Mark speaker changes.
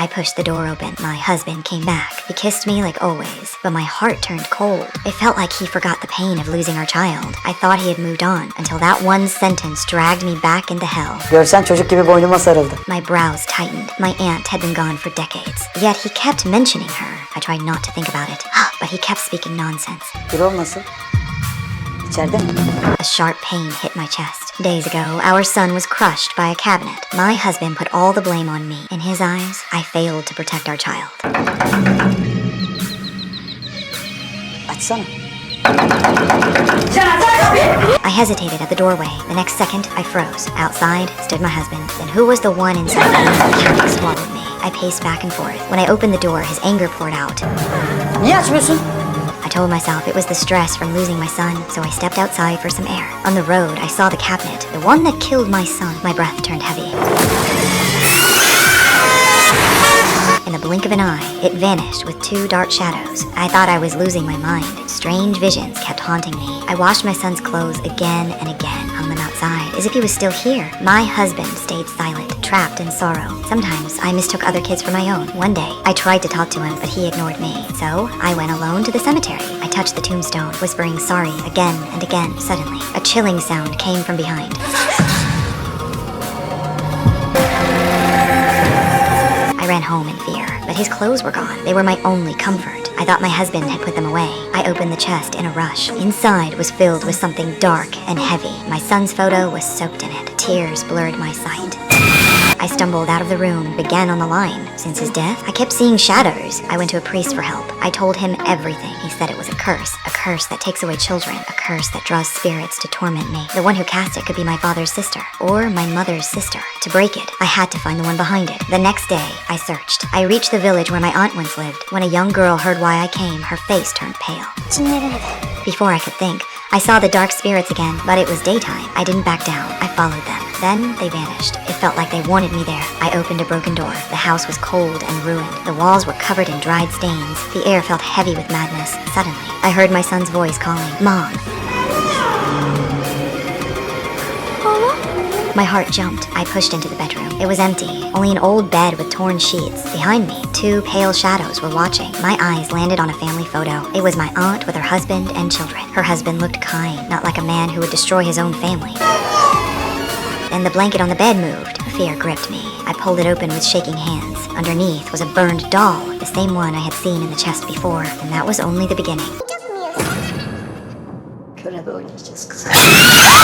Speaker 1: I pushed the door open. My husband came back. He kissed me like always, but my heart turned cold. It felt like he forgot the pain of losing our child. I thought he had moved on until that one sentence dragged me back into hell.
Speaker 2: Görsen çocuk gibi boynuma sarıldı.
Speaker 1: My brows tightened. My aunt had been gone for decades. Yet he kept mentioning her. I tried not to think about it, but he kept speaking nonsense.
Speaker 2: Birol nasıl? İçeride mi?
Speaker 1: A sharp pain hit my chest. Days ago, our son was crushed by a cabinet. My husband put all the blame on me. In his eyes, I failed to protect our child.
Speaker 2: Açsana.
Speaker 1: I hesitated at the doorway. The next second, I froze. Outside stood my husband. Then who was the one inside me? Panic swallowed me. I paced back and forth. When I opened the door, his anger poured out.
Speaker 2: Niye açmıyorsun?
Speaker 1: I told myself it was the stress from losing my son, so I stepped outside for some air. On the road, I saw the cabinet, the one that killed my son. My breath turned heavy. In the blink of an eye, it vanished with two dark shadows. I thought I was losing my mind. Strange visions kept haunting me. I washed my son's clothes again and again, hung them outside, as if he was still here. My husband stayed silent, trapped in sorrow. Sometimes I mistook other kids for my own. One day, I tried to talk to him, but he ignored me. So I went alone to the cemetery. I touched the tombstone, whispering sorry again and again. Suddenly, a chilling sound came from behind. I ran home in fear, but his clothes were gone. They were my only comfort. I thought my husband had put them away. I opened the chest in a rush. Inside was filled with something dark and heavy. My son's photo was soaked in it. Tears blurred my sight. I stumbled out of the room and began on the line. Since his death, I kept seeing shadows. I went to a priest for help. I told him everything. He said it was a curse that takes away children, a curse that draws spirits to torment me. The one who cast it could be my father's sister, or my mother's sister. To break it, I had to find the one behind it. The next day, I searched. I reached the village where my aunt once lived. When a young girl heard why I came, her face turned pale. Before I could think, I saw the dark spirits again, but it was daytime. I didn't back down. I followed them. Then they vanished. It felt like they wanted me there. I opened a broken door. The house was cold and ruined. The walls were covered in dried stains. The air felt heavy with madness. Suddenly, I heard my son's voice calling, "Mom." My heart jumped. I pushed into the bedroom. It was empty, only an old bed with torn sheets. Behind me, two pale shadows were watching. My eyes landed on a family photo. It was my aunt with her husband and children. Her husband looked kind, not like a man who would destroy his own family. Then the blanket on the bed moved. Fear gripped me. I pulled it open with shaking hands. Underneath was a burned doll, the same one I had seen in the chest before, and that was only the beginning.
Speaker 2: Körebe oynayacağız kızım.